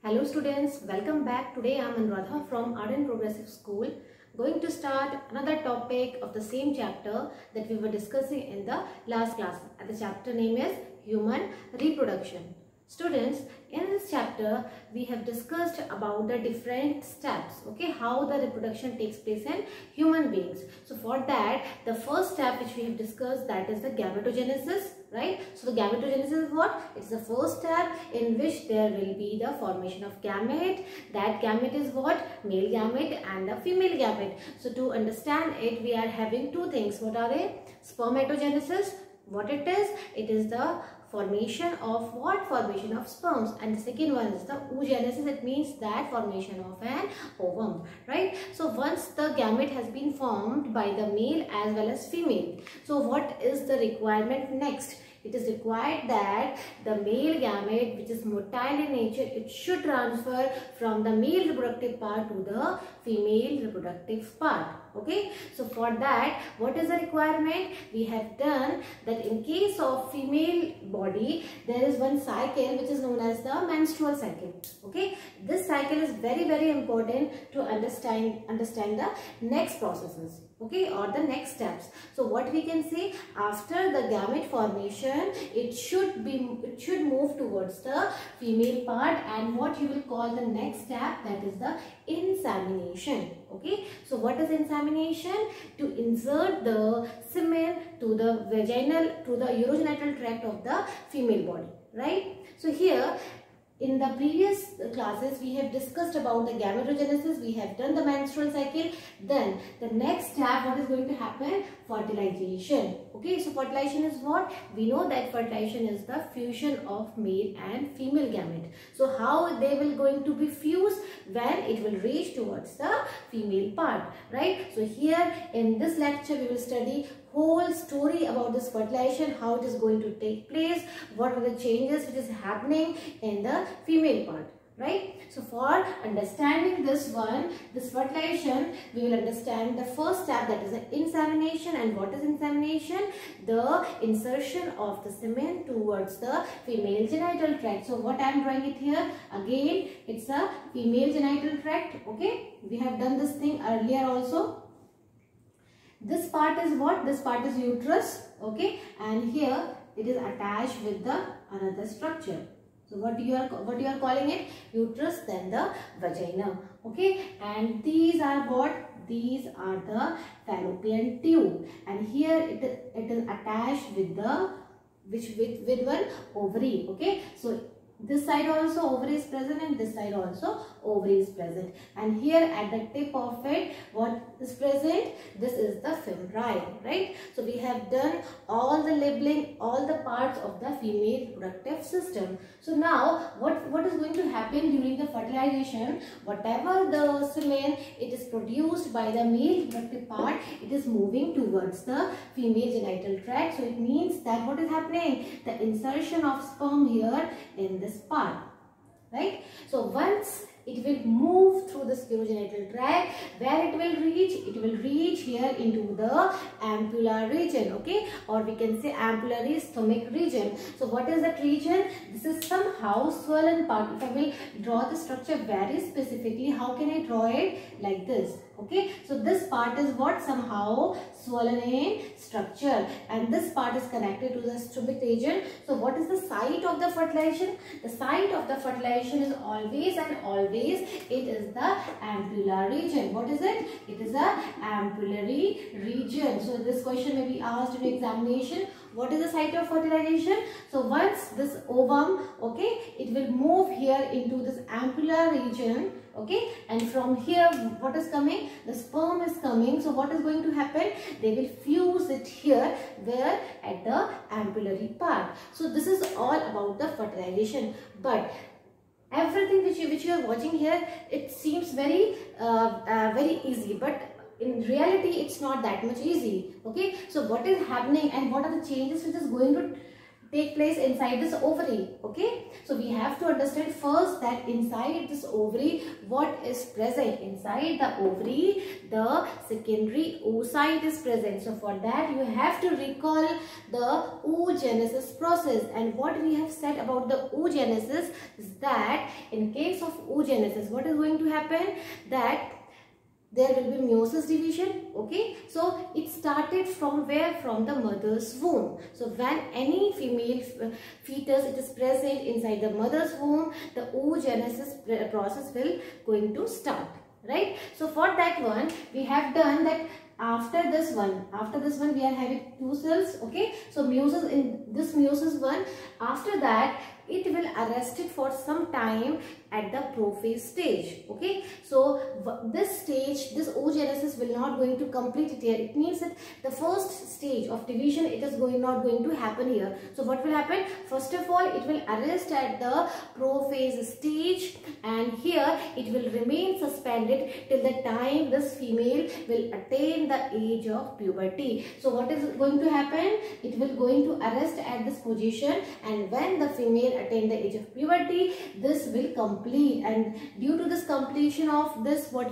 Hello students, welcome back. Today I am Anuradha from Ardent Progressive School, going to start another topic of the same chapter that we were discussing in the last class. And the chapter name is Human Reproduction. Students, in this chapter we have discussed about the different steps, how the reproduction takes place in human beings. So for that, the first step which we have discussed, that is the gametogenesis, right? So the gametogenesis is what? It's the first step in which there will be the formation of gamete. That gamete is what? Male gamete and the female gamete. So to understand it, we are having two things. What are they? Spermatogenesis. What it is the formation of what? Formation of sperms. And the second one is the oogenesis. It means that formation of an ovum, right? So once the gamete has been formed by the male as well as female, so what is the requirement next? It is required that the male gamete, which is motile in nature, it should transfer from the male reproductive part to the female reproductive part. Okay, so for that, what is the requirement? We have done that in case of female body, there is one cycle which is known as the menstrual cycle. Okay, this cycle is very important to understand the next processes, okay, or the next steps. So what we can say, after the gamete formation, it should move towards the female part, and what you will call the next step, that is the insemination. Okay, so what is insemination? To insert the semen to the urogenital tract of the female body, right? So here, in the previous classes, we have discussed about the gametogenesis, we have done the menstrual cycle. Then the next step, what is going to happen? Fertilization. Okay, so fertilization is what? We know that fertilization is the fusion of male and female gamete. So how they will going to be fused? When it will reach towards the female part, right? So here in this lecture, we will study whole story about this fertilization, how it is going to take place, what are the changes which is happening in the female part, right? So for understanding this fertilization, we will understand the first step, that is the insemination. And what is insemination? The insertion of the semen towards the female genital tract. So what I am drawing it here, again it's a female genital tract. Okay, we have done this thing earlier also. This part is what? This part is uterus, okay, and here it is attached with the another structure. So what you are calling it? Uterus, then the vagina, okay, and these are what? These are the fallopian tube, and here it is attached with the with one ovary, okay. So this side also ovary is present, and this side also ovary is present. And here at the tip of it, what is present? This is the fimbriae, right? So we have done all the labeling, all the parts of the female reproductive system. So now what is going to happen during the fertilization? Whatever the semen it is produced by the male reproductive part, it is moving towards the female genital tract. So it means that what is happening? The insertion of sperm here in this part, right? So once it will move through the urogenital tract, where it will reach? It will reach here into the ampulla region, okay, or we can say ampullary stomach region. So what is that region? This is somehow swollen part. If I will draw the structure very specifically, how can I draw it? Like this, okay. So this part is what? Somehow swollen in structure, and this part is connected to the stomach region. So what is the site of the fertilization? The site of the fertilization is always it is the ampulla region. What is it? It is a ampullary region. So this question may be asked in examination. What is the site of fertilization? So once this ovum, okay, it will move here into this ampulla region, okay, and from here what is coming? The sperm is coming. So what is going to happen? They will fuse it here, where? At the ampullary part. So this is all about the fertilization. But everything which you are watching here, it seems very easy, but in reality it's not that much easy, okay. So what is happening and what are the changes which is going to take place inside this ovary. Okay, so we have to understand first that inside this ovary what is present. Inside the ovary the secondary oocyte is present. So for that you have to recall the oogenesis process, and what we have said about the oogenesis is that in case of oogenesis what is going to happen, that there will be meiosis division. Okay, so it started from where? From the mother's womb. So when any female fetus it is present inside the mother's womb, the oogenesis process will going to start, right? So for that one we have done that. After this one we are having two cells. Okay, so meiosis, in this meiosis one, after that it will arrest it for some time at the prophase stage. Okay, so this stage, this oogenesis will not going to complete it here. It means that the first stage of division it is not going to happen here. So what will happen? First of all it will arrest at the prophase stage, and here it will remain suspended till the time this female will attain the age of puberty. So what is going to happen? It will going to arrest at this position, and when the female attain the age of puberty, this will complete, and due to this completion of this, what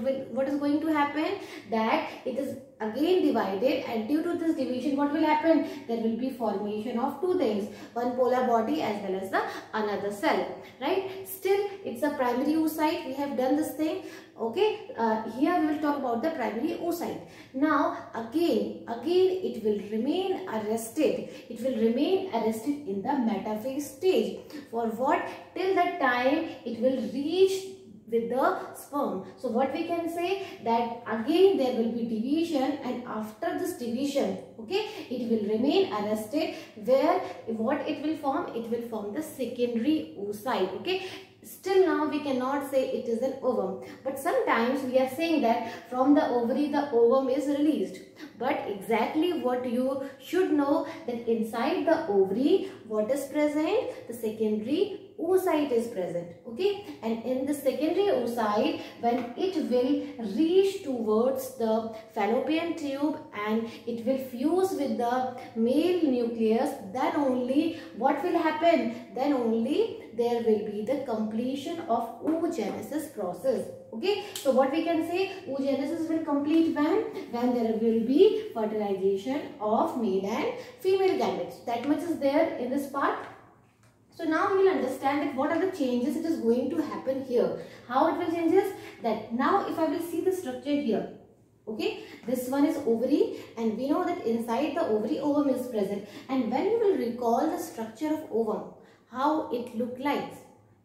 is going to happen, that it is again divided, and due to this division what will happen, there will be formation of two things, one polar body as well as the another cell, right? Still it's a primary oocyte. We have done this thing. Okay, here we will talk about the primary oocyte. Now again it will remain arrested. It will remain arrested in the metaphase stage. For what? Till the time it will reach with the sperm. So what we can say, that again there will be division, and after this division, okay, it will remain arrested, where what it will form? It will form the secondary oocyte. Okay, still now we cannot say it is an ovum, but sometimes we are saying that from the ovary the ovum is released. But exactly what you should know, that inside the ovary what is present? The secondary oocyte is present. Okay, and in the secondary oocyte, when it will reach towards the fallopian tube and it will fuse with the male nucleus, then only what will happen? Then only there will be the completion of oogenesis process. Okay, so what we can say, oogenesis will complete when there will be fertilization of male and female gametes. That much is there in this part. So now you will understand that what are the changes it is going to happen here. How it will changes? That now if I will see the structure here, okay, this one is ovary, and we know that inside the ovary ovum is present. And when you will recall the structure of ovum, how it look like.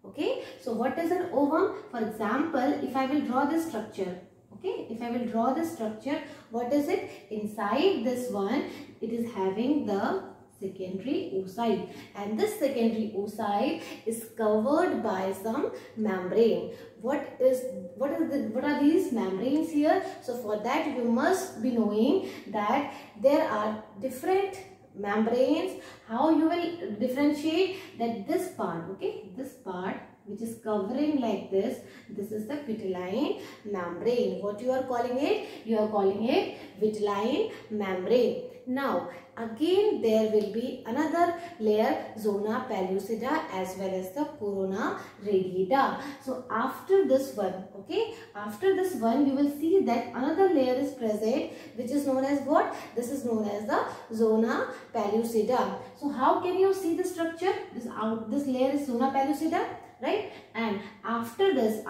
Okay, so what is an ovum? For example, if I will draw this structure, okay, if I will draw this structure, what is it? Inside this one, it is having the secondary oocyte, and this secondary oocyte is covered by some membrane. What are these membranes here? So for that you must be knowing that there are different membranes. How you will differentiate? That this part, okay, this part which is covering like this is the vitelline membrane. What you are calling it? You are calling it vitelline membrane. Now again there will be another layer, zona pellucida as well as the corona radiata. So after this one, okay, after this one you will see that another layer is present, which is known as what? This is known as the zona pellucida. So how can you see the structure? This layer is zona pellucida, right? And after this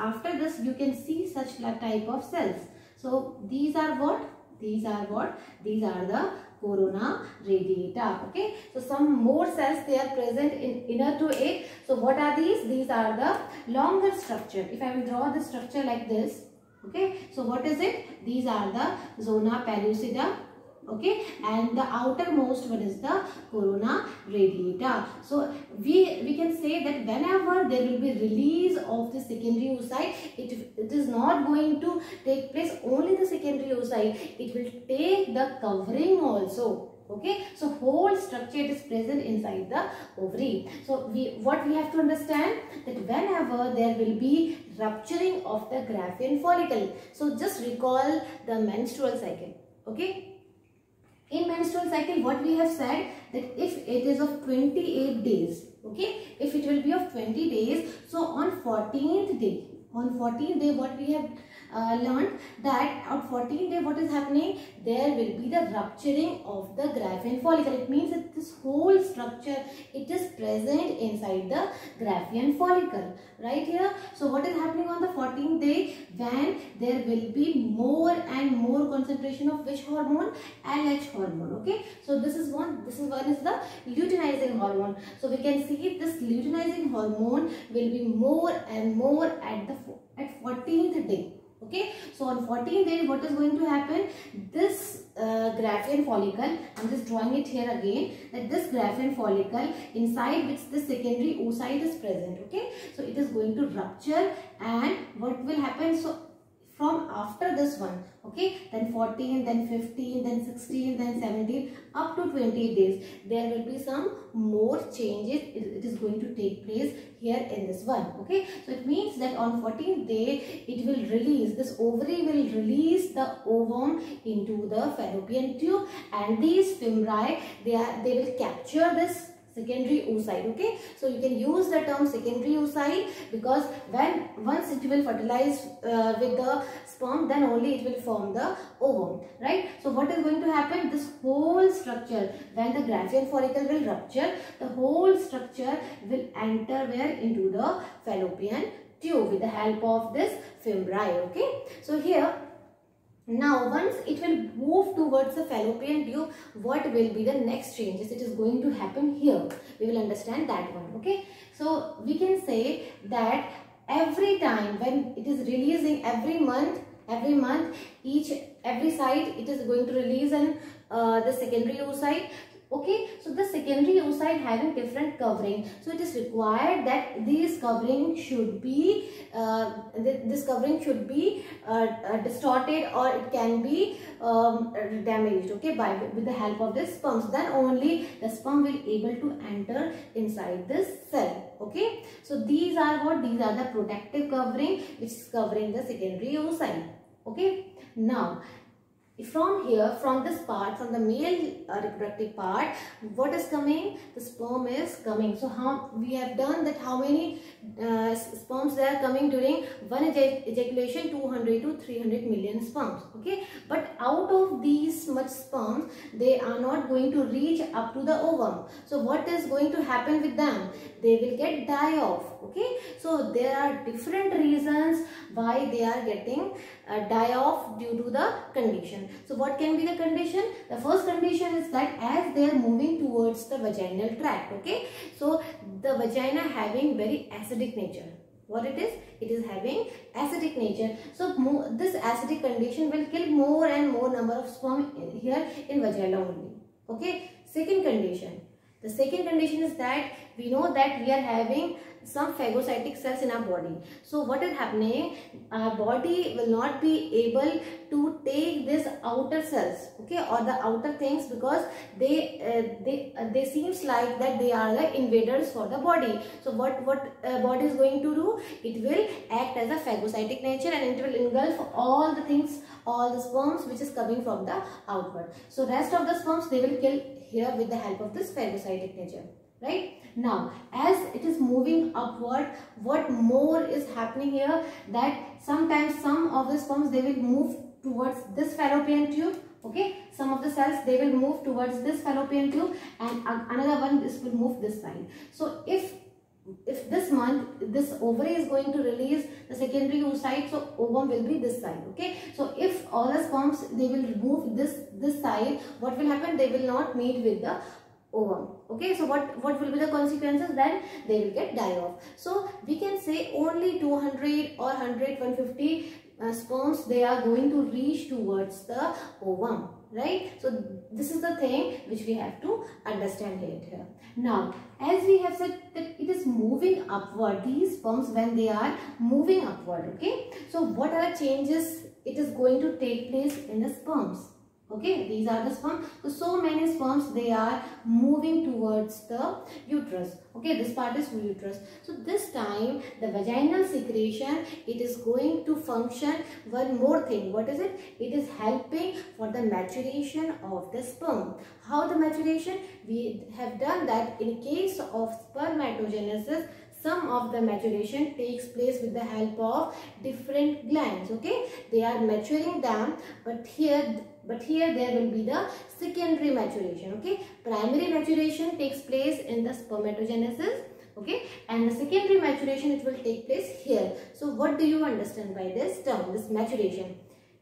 you can see such type of cells. So these are what? These are the corona radiata. Okay, so some more cells they are present in inner to it. So what are these? These are the longer structure. If I will draw the structure like this, okay, so what is it? These are the zona pellucida. Okay, and the outermost one is the corona radiata. So we can say that whenever there will be release of the secondary oocyte, it is not going to take place only the secondary oocyte, it will take the covering also. Okay, so whole structure is present inside the ovary. So what we have to understand, that whenever there will be rupturing of the Graafian follicle, so just recall the menstrual cycle. Okay, In menstrual cycle, what we have said, that if it is of 28 days, okay, if it will be of 20 days, so on 14th day, what we have learned, that on 14th day what is happening, there will be the rupturing of the Graafian follicle. It means that this whole structure, it is present inside the Graafian follicle, right here. So what is happening on the 14th day, when there will be more and more concentration of which hormone? LH hormone. Okay, so this is one is the luteinizing hormone. So we can see this luteinizing hormone will be more and more at 14th day. Okay, so on 14th day, what is going to happen? This Graafian follicle, I'm just drawing it here again, that this Graafian follicle, inside which the secondary oocyte is present. Okay, so it is going to rupture, and what will happen? So from after this one, okay, then 14, then 15, then 16, then 17, up to 28 days, there will be some more changes. It is going to take place here in this one. Okay, so it means that on 14th day, it will release, this ovary will release the ovum into the fallopian tube, and these fimbriae, they will capture this secondary oocyte. Okay, so you can use the term secondary oocyte, because once it will fertilize with the sperm, then only it will form the ovum, right? So what is going to happen? This whole structure, when the Graafian follicle will rupture, the whole structure will enter where? Into the fallopian tube with the help of this fimbriae. Okay, so here, now once it will move towards the fallopian tube, what will be the next changes? It is going to happen here. We will understand that one. Okay, so we can say that every time when it is releasing, every month every site, it is going to release the secondary oocyte. Okay, so the secondary oocyte having different covering, so it is required that this covering should be distorted, or it can be damaged, okay, with the help of this sperms. Then only the sperm will able to enter inside this cell. Okay, so these are the protective covering which is covering the secondary oocyte. Okay, now from here, from this part, from the male reproductive part, what is coming? The sperm is coming. So how we have done that, how many sperms they are coming during one ejaculation? 200 to 300 million sperms. Okay, but out of these much sperms, they are not going to reach up to the ovum. So what is going to happen with them? They will get die off. Okay, so there are different reasons why they are getting die off due to the condition. So what can be the condition? The first condition is that as they are moving towards the vaginal tract, okay, so the vagina having very acidic nature. What it is? It is having acidic nature. So this acidic condition will kill more and more number of sperm here in vagina only. Okay, second condition. The second condition is that we know that we are having some phagocytic cells in our body. So what is happening? Our body will not be able to take these outer cells, okay, or the outer things, because they seems like that they are the invaders for the body. So what body is going to do? It will act as a phagocytic nature, and it will engulf all the things, all the sperms which is coming from the outward. So rest of the sperms they will kill here with the help of this phagocytic nature. Right? Now, as it is moving upward, what more is happening here? That sometimes some of the sperms they will move towards this fallopian tube. Okay, some of the cells they will move towards this fallopian tube, and another one this will move this side. So if this month this ovary is going to release the secondary oocyte, so ovum will be this side. Okay, so if all the sperms they will move this side, what will happen? They will not meet with the ovum. Okay, so what will be the consequences? Then they will get die off. So we can say only 200 or 100, 150 sperms they are going to reach towards the ovum, right? So this is the thing which we have to understand here. Now, as we have said that it is moving upward, these sperms when they are moving upward, okay, so what are the changes it is going to take place in the sperms? Okay, these are the sperm. So many sperms, they are moving towards the uterus. Okay, this part is uterus. So this time the vaginal secretion, it is going to function one more thing. What is it? It is helping for the maturation of the sperm. How the maturation? We have done that in case of spermatogenesis, some of the maturation takes place with the help of different glands. Okay, they are maturing them, but here there will be the secondary maturation. Okay, primary maturation takes place in the spermatogenesis. Okay, and the secondary maturation, it will take place here. So what do you understand by this term, this maturation?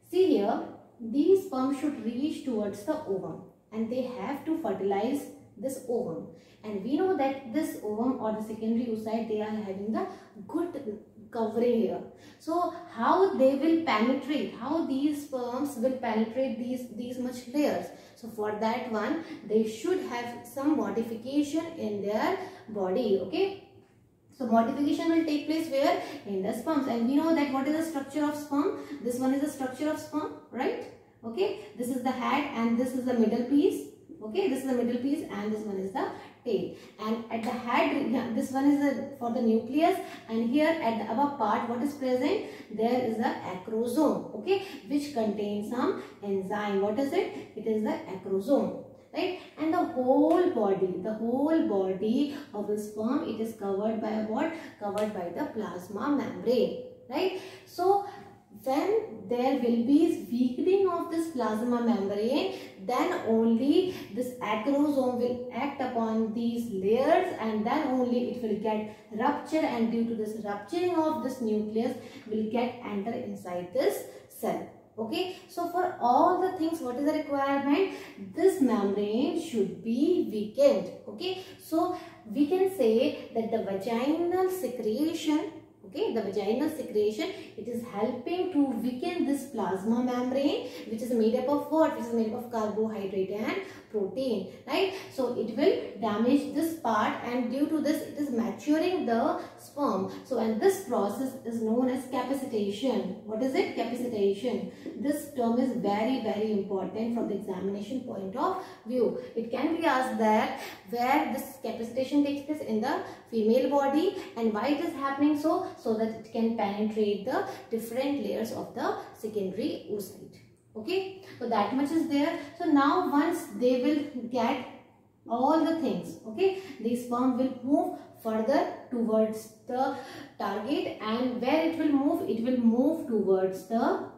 See here, these sperm should reach towards the ovum and they have to fertilize this ovum, and we know that this ovum or the secondary oocyte, they are having the good covering here. So how they will penetrate, how these sperms will penetrate these much layers? So for that one, they should have some modification in their body. Okay, so modification will take place where? In the sperms. And we know that what is the structure of sperm? This one is the structure of sperm, right? Okay, this is the head and this is the middle piece. Okay, this is the middle piece and this one is the tail. And at the head, this one is for the nucleus, and here at the above part, what is present? There is the acrosome, okay, which contains some enzyme. What is it? It is the acrosome, right? And the whole body of the sperm, it is covered by what? Covered by the plasma membrane, right? So when there will be weakening of this plasma membrane, then only this acrosome will act upon these layers, and then only it will get rupture, and due to this rupturing of this nucleus will get enter inside this cell. Okay, so for all the things, what is the requirement? This membrane should be weakened. Okay, so we can say that the vaginal secretion, okay, the vaginal secretion, it is helping to weaken this plasma membrane, which is made up of what? Which is made up of carbohydrate and protein, right? So it will damage this part, and due to this, it is maturing the sperm. So, and this process is known as capacitation. What is it? Capacitation. This term is very, very important from the examination point of view. It can be asked that where this capacitation takes place in the female body, and why it is happening so that it can penetrate the different layers of the secondary oocyte. Okay, so that much is there. So now once they will get all the things, okay, the sperm will move further towards the target, and where it will move towards the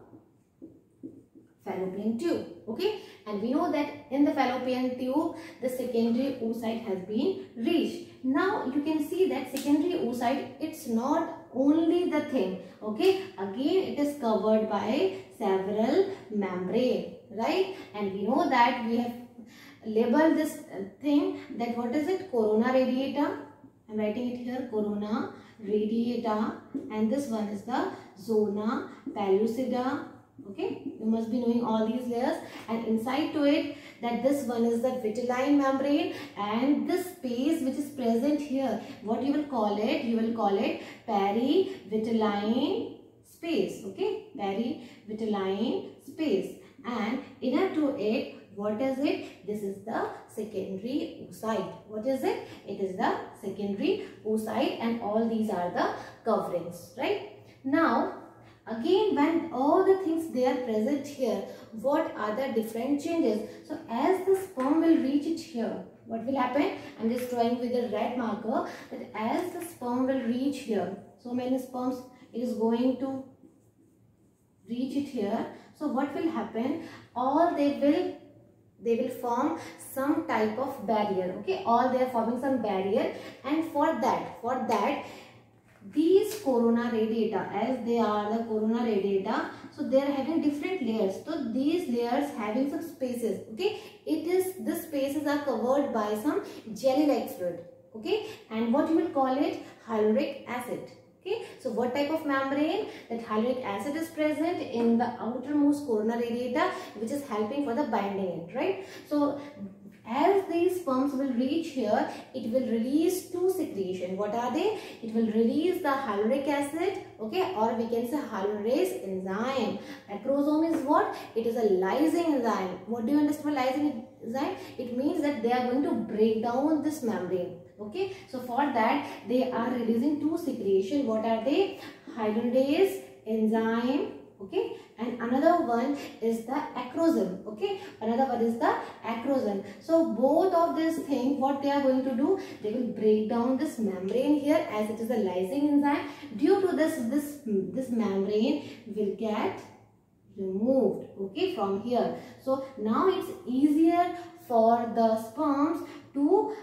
fallopian tube. Okay, and we know that in the fallopian tube the secondary oocyte has been reached. Now you can see that secondary oocyte, it's not only the thing. Okay, again it is covered by several membrane, right? And we know that we have labeled this thing, that what is it? Corona radiata. I'm writing it here, corona radiata, and this one is the zona pellucida. Okay, you must be knowing all these layers, and inside to it, that this one is the vitelline membrane, and this space which is present here, what you will call it? You will call it perivitelline space. Okay, perivitelline space, and inner to it, what is it? This is the secondary oocyte. What is it? It is the secondary oocyte, and all these are the coverings, right? Now, again, when all the things they are present here, what are the different changes? So as the sperm will reach it here, what will happen? I'm just drawing with a red marker, that as the sperm will reach here, so many sperms, it is going to reach it here. So what will happen? All they will form some type of barrier. Okay, all they are forming some barrier, and for that these corona radiata, as they are the corona radiata, so they are having different layers. So these layers having some spaces. Okay, these spaces are covered by some jelly like fluid. Okay, and what you will call it? Hyaluronic acid. Okay, so what type of membrane? That hyaluronic acid is present in the outermost corona radiata, which is helping for the binding it, right? So As these sperms will reach here, it will release two secretion. What are they? It will release the hyaluronic acid, okay, or we can say hyaluronase enzyme. Acrosome is what? It is a lysing enzyme. What do you understand by lysing enzyme? It means that they are going to break down this membrane. Okay, so for that they are releasing two secretion. What are they? Hyaluronase enzyme, okay, and another one is the acrosome, okay, another one is the acrosome. So both of these things, what they are going to do, they will break down this membrane here, as it is a lysing enzyme. Due to this membrane will get removed, okay, from here. So now it's easier for the sperms to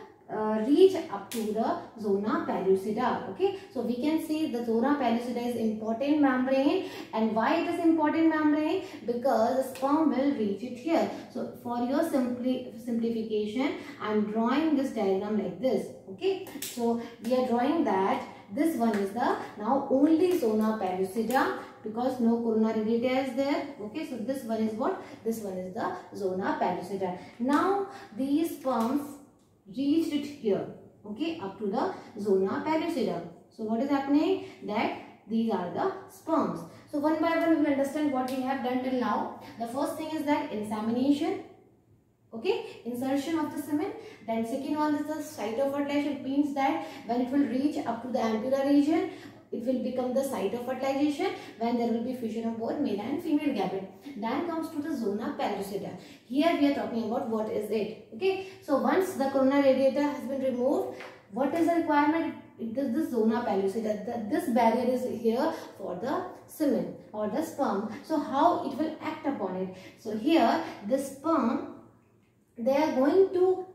reach up to the zona pellucida. Okay, so we can see the zona pellucida is important membrane. And why it is important membrane? Because the sperm will reach it here. So for your simplification, I am drawing this diagram like this. Okay, so we are drawing that this one is the now only zona pellucida, because no corona radiata is there. Okay, so this one is what? This one is the zona pellucida. Now these sperms reached it here, okay, up to the zona pellucida. So what is happening? That these are the sperms. So one by one we will understand what we have done till now. The first thing is that insemination, okay, insertion of the semen. Then second one is the site of fertilization. It means that when it will reach up to the ampulla region, it will become the site of fertilization when there will be fusion of both male and female gamete. Then comes to the zona pellucida. Here we are talking about what is it. Okay, so once the corona radiata has been removed, what is the requirement? It is the zona pellucida. This barrier is here for the semen or the sperm. So how it will act upon it? So here the sperm, they are going to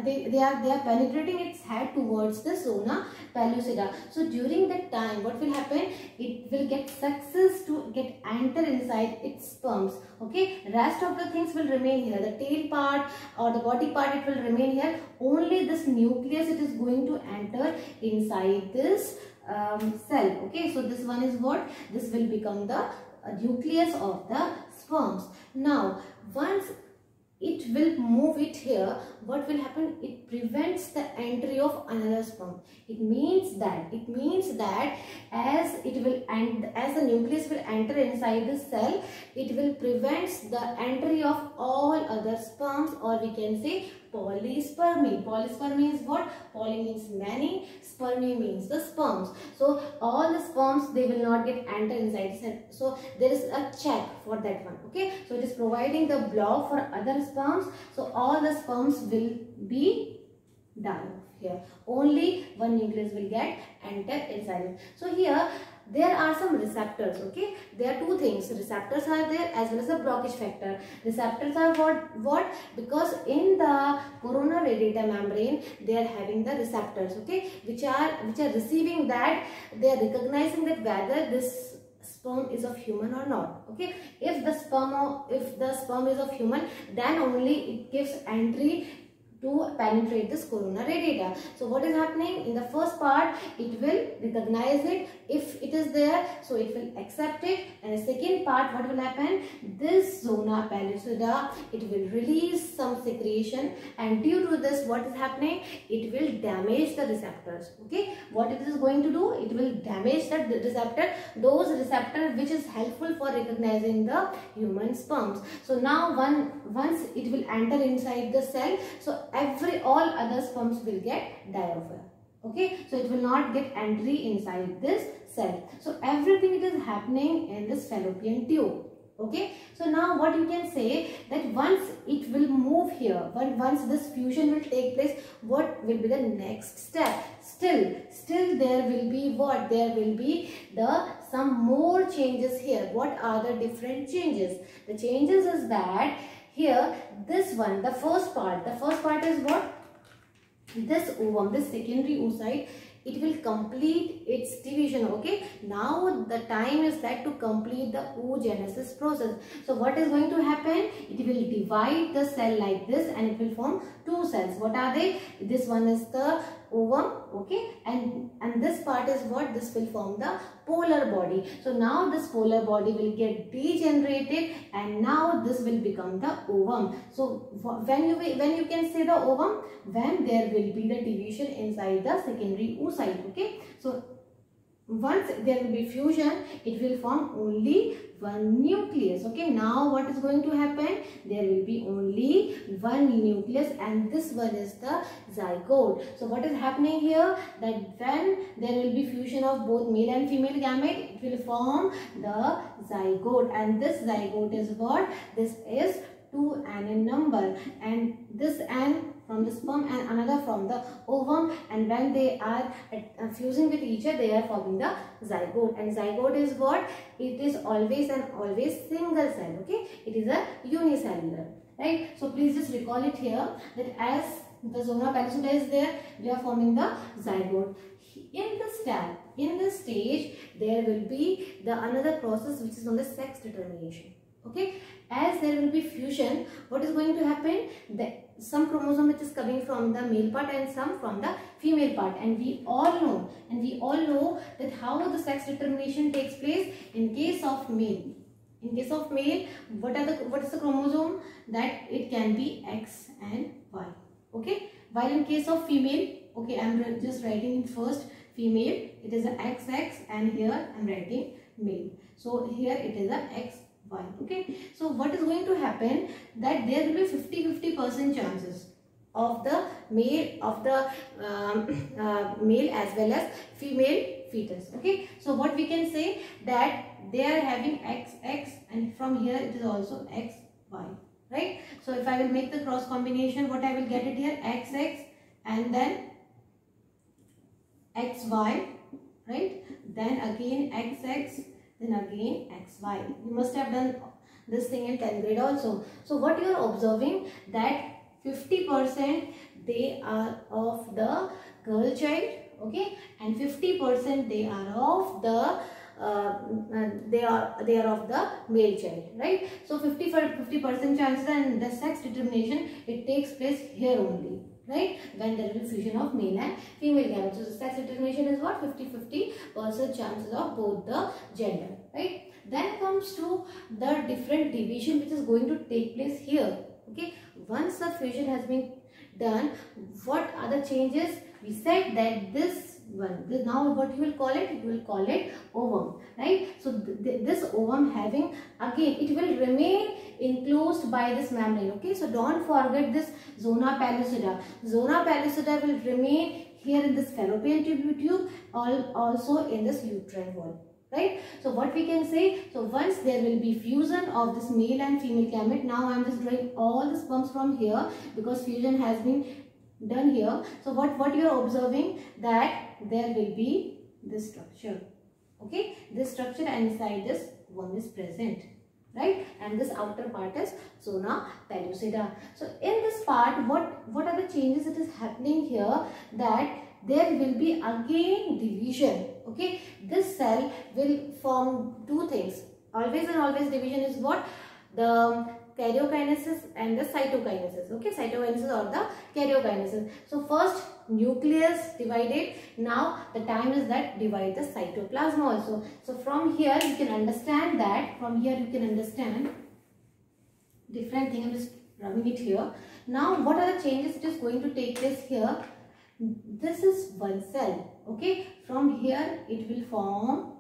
they are penetrating its head towards the zona pellucida. So during that time, what will happen? It will get success to get enter inside its sperms. Okay, rest of the things will remain here. The tail part or the body part, it will remain here. Only this nucleus, it is going to enter inside this cell. Okay, so this one is what? This will become the nucleus of the sperms. Now once it will move it here, what will happen? It prevents the entry of another sperm. It means that as it will, and as the nucleus will enter inside the cell, it will prevent the entry of all other sperms, or we can say polyspermy. Polyspermy is what? Poly means many, spermy means the sperms. So all the sperms, they will not get enter inside cell. So there is a check for that one. Okay, so it is providing the block for other sperms. So all the sperms will be done here. Only one nucleus will get enter inside it. So here there are some receptors. Okay, there are two things. Receptors are there as well as the blockage factor. Receptors are what? Because in the corona radiata membrane, they are having the receptors, okay, which are receiving that, they are recognizing that whether this sperm is of human or not. Okay, if the sperm is of human, then only it gives entry to penetrate this corona radiata. So what is happening? In the first part, it will recognize it. If it is there, so it will accept it. And the second part, what will happen? This zona pellucida, it will release some secretion, and due to this, what is happening? It will damage the receptors. Okay, what it is going to do? It will damage the receptor, those receptors which is helpful for recognizing the human sperms. So now once it will enter inside the cell, so all other sperms will get die off. Okay, so it will not get entry inside this cell. So everything it is happening in this fallopian tube. Okay, so now what you can say, that once it will move here, once this fusion will take place, what will be the next step? Still there will be what? There will be some more changes here. What are the different changes? The changes is that here, this one, the first part is what? This ovum, this secondary oocyte, it will complete its division. Okay, now the time is set to complete the oogenesis process. So what is going to happen? It will divide the cell like this, and it will form two cells. What are they? This one is the ovum, okay, and this part is what? This will form the polar body. So now this polar body will get degenerated and now this will become the ovum. So when you can say the ovum, when there will be the division inside the secondary oocyte, okay. So once there will be fusion, it will form only one nucleus, okay. Now what is going to happen? There will be only one nucleus and this one is the zygote. So what is happening here? That when there will be fusion of both male and female gamete, it will form the zygote, and this zygote is what? This is 2n in number, and this n from the sperm and another from the ovum, and when they are fusing with each other, they are forming the zygote. And zygote is what? It is always and always single cell, okay. It is a unicellular, right? So please just recall it here that as the zona pellucida is there, we are forming the zygote. In this stage, there will be the another process which is known as sex determination, okay. As there will be fusion, what is going to happen? Some chromosome which is coming from the male part and some from the female part, and we all know that how the sex determination takes place in case of male. In case of male, what is the chromosome? That it can be X and Y, okay. While in case of female, okay, I am just writing first female, it is a XX, and here I am writing male. So here it is a XY, okay. So what is going to happen? That there will be 50-50% chances of the male male as well as female fetus, okay. So what we can say, that they are having XX and from here it is also XY, right. So if I will make the cross combination, what I will get it here? XX and then XY, right, then again XX, then again XY. You must have done this thing in 10th grade also. So what you are observing, that 50% they are of the girl child, okay, and 50% they are of the they are of the male child, right. So 50% chances, and the sex determination, it takes place here only, right, when there will be fusion of male and female gametes. So the sex determination is what? 50-50% chances of both the gender, right. Then comes to the different division which is going to take place here, okay. Once the fusion has been done, what are the changes? We said that this one, now what you will call it? You will call it ovum, right. So this ovum having, again it will remain enclosed by this membrane, okay. So don't forget this zona pellucida. Zona pellucida will remain here in this fallopian tube, also in this uterine wall, right. So what we can say, so once there will be fusion of this male and female gamete, now I am just drawing all the sperms from here because fusion has been done here. So what you are observing, that there will be this structure, okay, this structure, and inside this one is present, right, and this outer part is zona pellucida. So in this part, what are the changes that is happening here? That there will be again division, okay. This cell will form two things. Always and always division is what? The karyokinesis and the cytokinesis, okay, cytokinesis or the karyokinesis. So first nucleus divided, now the time is that divide the cytoplasm also. So from here you can understand that, different thing. I am just rubbing it here. Now what are the changes it is going to take place here? This is one cell, okay. From here it will form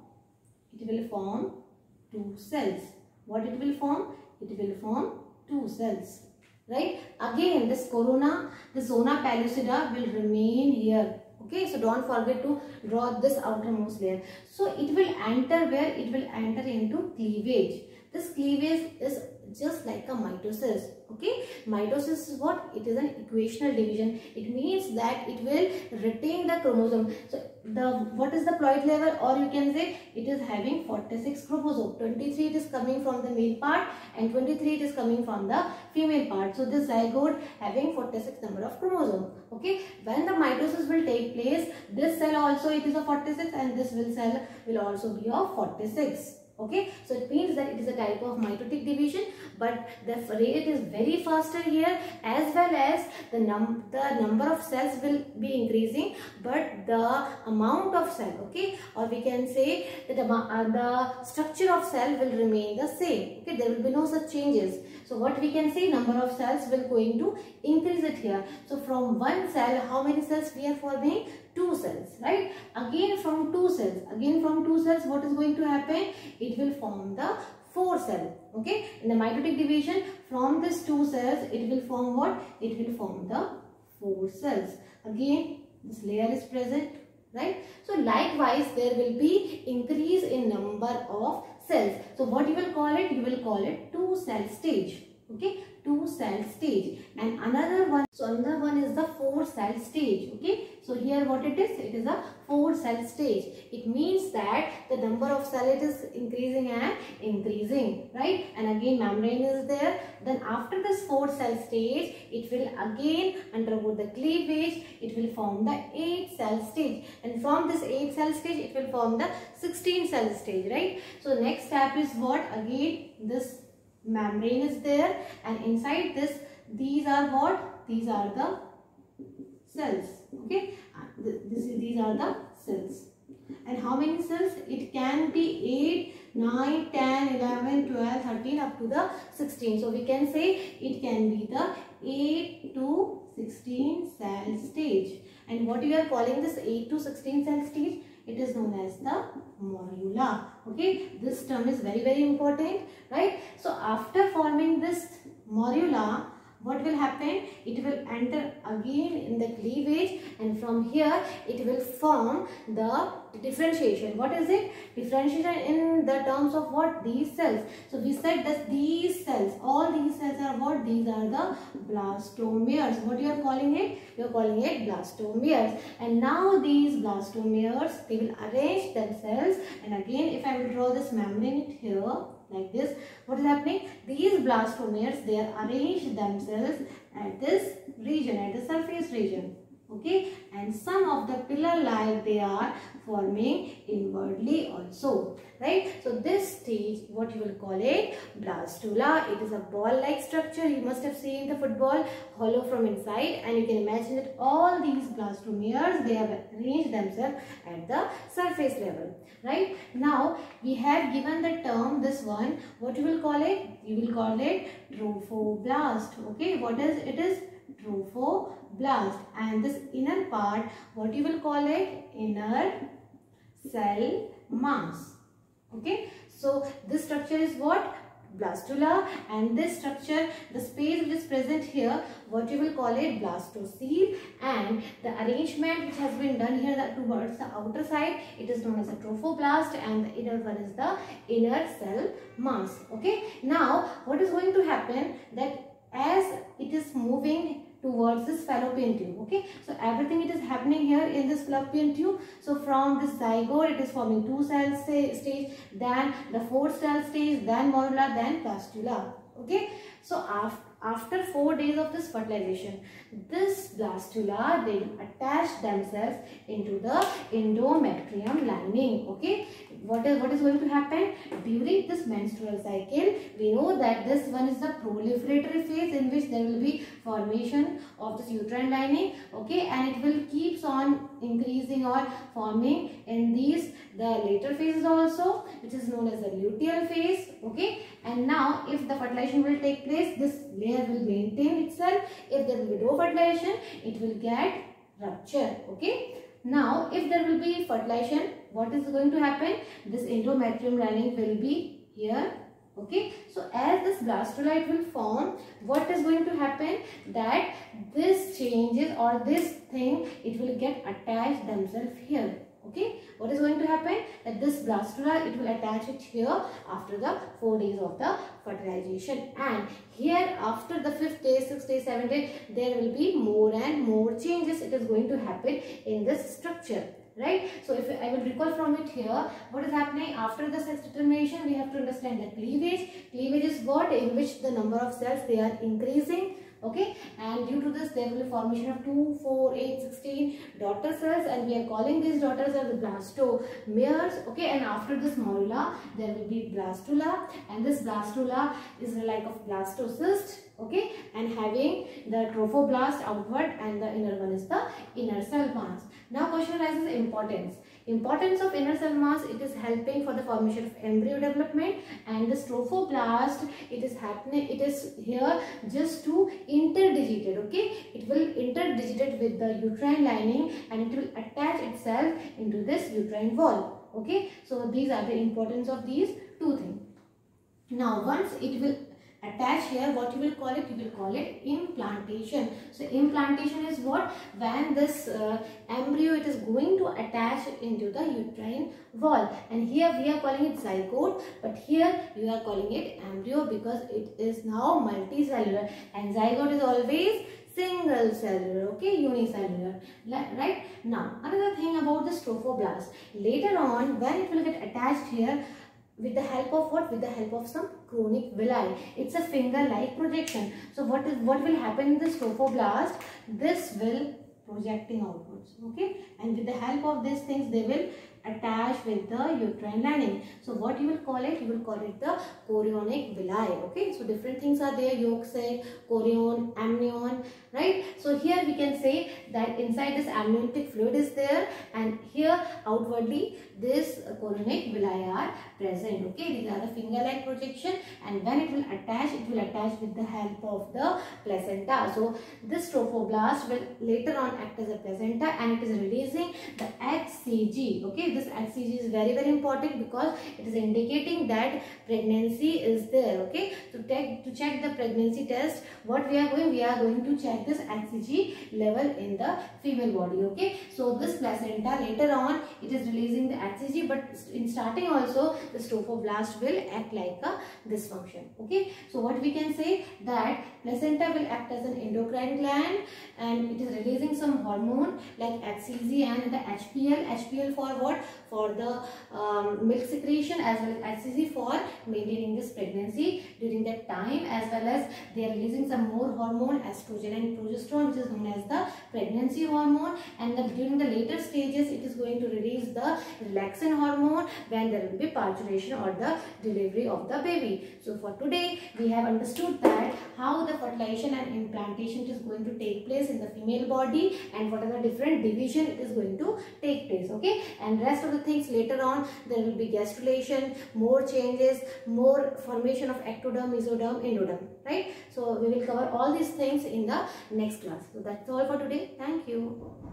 two cells. What it will form? It will form two cells, right. Again this zona pellucida will remain here, okay. So don't forget to draw this outermost layer. So it will enter where? It will enter into cleavage. This cleavage is just like a mitosis, okay. Mitosis is what? It is an equational division. It means that it will retain the chromosome. So what is the ploid level, or you can say it is having 46 chromosome. 23 it is coming from the male part and 23 it is coming from the female part. So this zygote having 46 number of chromosome, okay. When the mitosis will take place, this cell also it is of 46 and this cell will also be of 46. Okay, so it means that it is a type of mitotic division, but the rate is very faster here, as well as the number of cells will be increasing, but the amount of cell, okay, or we can say that the structure of cell will remain the same. Okay, there will be no such changes. So what we can say, number of cells will going to increase it here. So from one cell, how many cells we are forming? 2 cells, right? Again from 2 cells, what is going to happen? It will form the 4 cell. Okay, in the mitotic division, from this 2 cells, it will form what? It will form the 4 cells. Again, this layer is present, right? So likewise, there will be increase in number of cells. So what you will call it? You will call it 2 cell stage. Okay, 2 cell stage. And another one, so another one is the 4 cell stage. Okay, so here what it is? It is a 4 cell stage. It means that the number of cells is increasing and increasing, right? And again membrane is there. Then after this 4 cell stage, it will again undergo the cleavage. It will form the 8 cell stage. And from this 8 cell stage, it will form the 16 cell stage, right? So next step is what? Again, this membrane is there, and inside this, these are what? These are the cells. Okay, these are the cells. And how many cells? It can be 8, 9, 10, 11, 12, 13 up to the 16. So we can say it can be the 8 to 16 cell stage. And what we are calling this 8 to 16 cell stage? It is known as the morula. Okay, this term is very, very important, right? So after forming this morula, what will happen? It will enter again in the cleavage, and from here it will form the differentiation. What is it? Differentiation in the terms of what? These cells. So we said that these cells, all these cells are what? These are the blastomeres. What you are calling it? You are calling it blastomeres. And now these blastomeres, they will arrange themselves. And again, if I will draw this membrane here like this, what is happening? These blastomeres, they are arranged themselves at this region, at the surface region. Okay, and some of the pillar like they are forming inwardly also, right? So this stage, what you will call it? Blastula. It is a ball like structure. You must have seen the football, hollow from inside, and you can imagine that all these blastomeres, they have arranged themselves at the surface level, right? Now we have given the term, this one, what you will call it? You will call it trophoblast. Okay, what is it? Is trophoblast. And this inner part, what you will call it? Inner cell mass. Okay, so this structure is what? Blastula. And this structure, the space which is present here, what you will call it? Blastocele. And the arrangement which has been done here towards the outer side, it is known as a trophoblast, and the inner one is the inner cell mass. Okay, now what is going to happen? That as it is moving towards this fallopian tube, okay, so everything it is happening here in this fallopian tube. So from this zygote, it is forming 2 cell stage, then the 4 cell stage, then morula, then blastula. Okay, so after 4 days of this fertilization, this blastula, they will attach themselves into the endometrium lining. Okay, what is going to happen during this menstrual cycle? We know that this one is the proliferatory phase, in which there will be formation of this uterine lining. Okay, and it will keeps on increasing or forming in these the later phases also, which is known as the luteal phase. Okay, and now if the fertilization will take place, this layer will maintain itself. If there will be no fertilization, it will get rupture. Okay, now if there will be fertilization, what is going to happen? This endometrium lining will be here. Okay, so as this blastula it will form, what is going to happen? That this changes, or this thing, it will get attached themselves here. Okay, what is going to happen? That this blastula, it will attach it here after the 4 days of the fertilization. And here after the 5th day, 6th day, 7th day, there will be more and more changes. It is going to happen in this structure. Right, so if I will recall from it here, what is happening after the sex determination? We have to understand that cleavage. Cleavage is what? In which the number of cells, they are increasing. Okay, and due to this there will be formation of 2, 4, 8, 16 daughter cells, and we are calling these daughter cells blastomeres. Okay, and after this morula there will be blastula, and this blastula is like of blastocyst. Okay, and having the trophoblast outward, and the inner one is the inner cell mass. Now question arises importance of inner cell mass. It is helping for the formation of embryo development, and this trophoblast, it is here just to interdigitate. Okay, it will interdigitate with the uterine lining, and it will attach itself into this uterine wall. Okay, so these are the importance of these two things. Now once it will attach here, what you will call it? You will call it implantation. So implantation is what? When this embryo, it is going to attach into the uterine wall, and here we are calling it zygote, but here you are calling it embryo because it is now multicellular, and zygote is always single cellular. Okay, unicellular, right? Now another thing about this trophoblast, later on when it will get attached here, with the help of what? With the help of some chronic villi. It's a finger-like projection. So what will happen in this trophoblast? This will projecting outwards. Okay, and with the help of these things, they will attach with the uterine lining. So what you will call it? You will call it the chorionic villi. Okay, so different things are there: yolk sac, chorion, amnion, right? So here we can say that inside this amniotic fluid is there, and here outwardly this chorionic villi are present. Okay, these are the finger-like projection, and when it will attach with the help of the placenta. So this trophoblast will later on act as a placenta, and it is releasing the HCG. Okay, this HCG is very important because it is indicating that pregnancy is there. Okay, to check the pregnancy test, what we are going to check this HCG level in the female body. Okay, so this placenta later on it is releasing the HCG, but in starting also the trophoblast will act like a dysfunction. Okay, so what we can say, that placenta will act as an endocrine gland, and it is releasing some hormone like HCG and the HPL. HPL for what? For the milk secretion, as well as HCG for maintaining this pregnancy during that time, as well as they are releasing some more hormone, estrogen and progesterone, which is known as the pregnancy hormone. And during the later stages, it is going to release the relaxin hormone when there will be parturition or the delivery of the baby. So for today, we have understood that how the fertilization and implantation is going to take place in the female body, and what are the different division it is going to take place. Okay, and rest of the things later on, there will be gastrulation, more changes, more formation of ectoderm, mesoderm, endoderm, right? So we will cover all these things in the next class. So that's all for today. Thank you.